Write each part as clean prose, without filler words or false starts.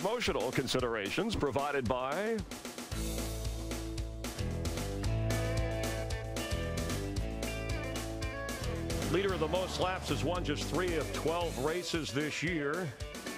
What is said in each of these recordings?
Promotional considerations provided by leader of the most laps has won just 3 of 12 races this year.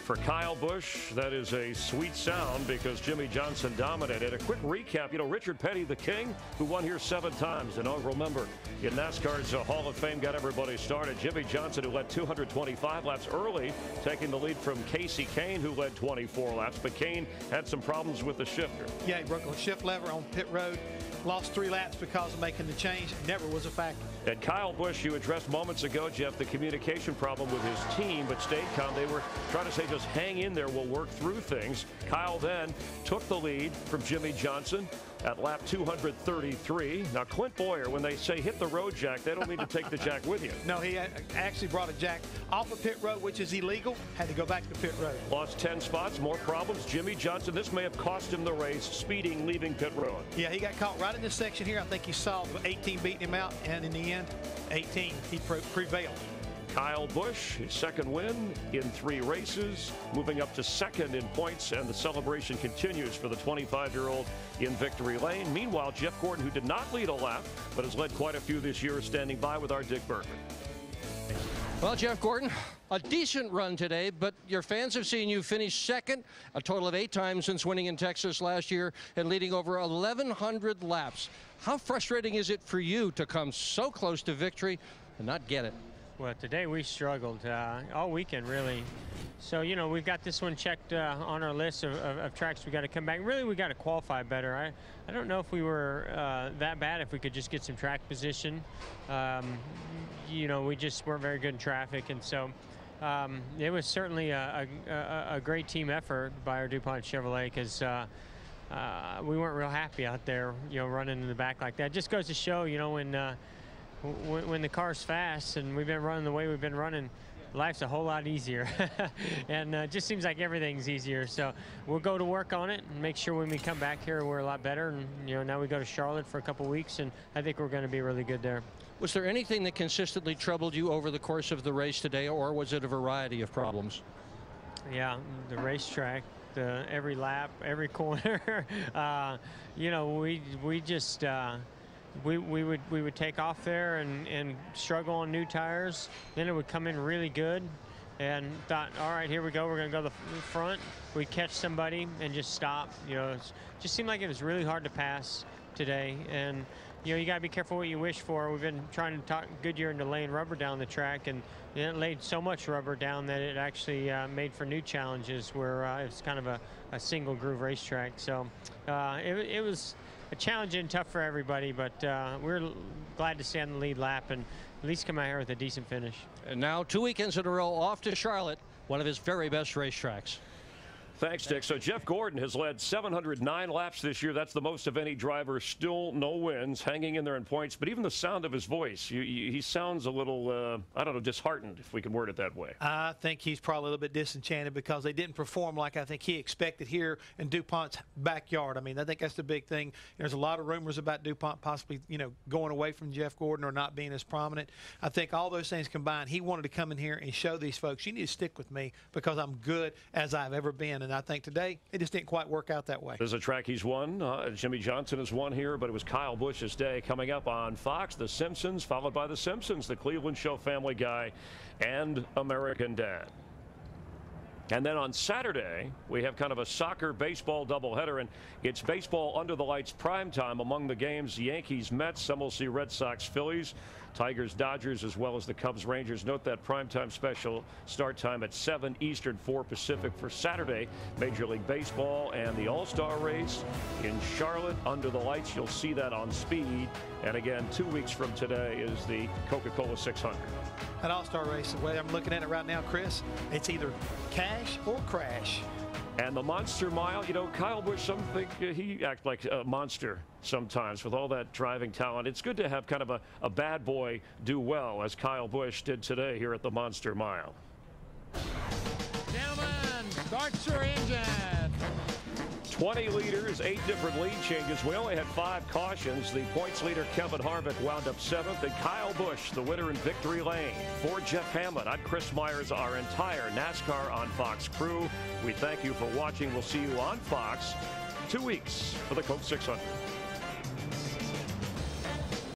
For Kyle Busch, that is a sweet sound because Jimmie Johnson dominated. A quick recap, Richard Petty, the king, who won here 7 times. And I'll remember, in NASCAR's Hall of Fame, got everybody started. Jimmie Johnson, who led 225 laps early, taking the lead from Casey Kane, who led 24 laps. But Kane had some problems with the shifter. Yeah, he broke a shift lever on pit road. Lost 3 laps because of making the change. Never was a factor. And Kyle Busch, you addressed moments ago, Jeff, the communication problem with his team, but stayed calm. They were trying to say, just hang in there, we'll work through things. Kyle then took the lead from Jimmie Johnson at lap 233. Now, Clint Boyer, when they say hit the road jack, they don't mean to take the jack with you. No, he actually brought a jack off of pit road, which is illegal. Had to go back to pit road. Lost 10 spots, more problems. Jimmie Johnson, this may have cost him the race, speeding, leaving pit road. Yeah, he got caught right in this section here. I think he saw 18 beating him out, and in the end, 18, he prevailed. Kyle Busch, his second win in 3 races, moving up to second in points, and the celebration continues for the 25-year-old in victory lane. Meanwhile, Jeff Gordon, who did not lead a lap, but has led quite a few this year, is standing by with our Dick Bergman. Well, Jeff Gordon, a decent run today, but your fans have seen you finish second a total of 8 times since winning in Texas last year and leading over 1,100 laps. How frustrating is it for you to come so close to victory and not get it? Well, today we struggled all weekend, really. So, we've got this one checked on our list of tracks we got to come back. Really, we got to qualify better. I don't know if we were that bad if we could just get some track position. We just weren't very good in traffic, and so it was certainly a great team effort by our DuPont Chevrolet because we weren't real happy out there, running in the back like that. It just goes to show, when the car's fast and we've been running the way we've been running, life's a whole lot easier. And it just seems like everything's easier. So we'll go to work on it and make sure when we come back here we're a lot better. And now we go to Charlotte for a couple weeks, and I think we're going to be really good there. Was there anything that consistently troubled you over the course of the race today, or was it a variety of problems? Yeah, the racetrack, every lap, every corner. We just we would take off there and struggle on new tires. Then it would come in really good, and thought, all right, here we go. We're going to go to the front. We'd catch somebody and just stop. It just seemed like it was really hard to pass today. And you got to be careful what you wish for. We've been trying to talk Goodyear into laying rubber down the track, and it laid so much rubber down that it actually made for new challenges where it's kind of a single groove racetrack. So it was challenging and tough for everybody, but we're glad to stay on the lead lap and at least come out here with a decent finish. And now 2 weekends in a row off to Charlotte, one of his very best racetracks. Thanks, Dick. So Jeff Gordon has led 709 laps this year. That's the most of any driver. Still no wins, hanging in there in points. But even the sound of his voice, he sounds a little, I don't know, disheartened, if we can word it that way. I think he's probably a little bit disenchanted because they didn't perform like I think he expected here in DuPont's backyard. I mean, I think that's the big thing. There's a lot of rumors about DuPont possibly, going away from Jeff Gordon or not being as prominent. I think all those things combined, he wanted to come in here and show these folks, you need to stick with me because I'm good as I've ever been. And I think today it just didn't quite work out that way. There's a track he's won. Jimmie Johnson has won here, but it was Kyle Busch's day. Coming up on Fox, The Simpsons, followed by The Simpsons, The Cleveland Show, Family Guy, and American Dad. And then on Saturday, we have kind of a soccer-baseball doubleheader, and it's baseball under the lights prime time. Among the games, Yankees, Mets, some will see Red Sox, Phillies, Tigers, Dodgers, as well as the Cubs, Rangers. Note that primetime special start time at 7 Eastern, 4 Pacific for Saturday. Major League Baseball and the All-Star race in Charlotte under the lights. You'll see that on Speed. And again, 2 weeks from today is the Coca-Cola 600. An All-Star race, the way I'm looking at it right now, Chris, it's either cash or crash. And the Monster Mile, Kyle Busch, some think he acts like a monster sometimes with all that driving talent. It's good to have kind of a bad boy do well, as Kyle Busch did today here at the Monster Mile. Gentlemen, start your engine. 20 leaders, 8 different lead changes. We only had 5 cautions. The points leader, Kevin Harvick, wound up 7th, and Kyle Busch, the winner in victory lane. For Jeff Hammond, I'm Chris Myers, our entire NASCAR on Fox crew. We thank you for watching. We'll see you on Fox 2 weeks for the Coke 600.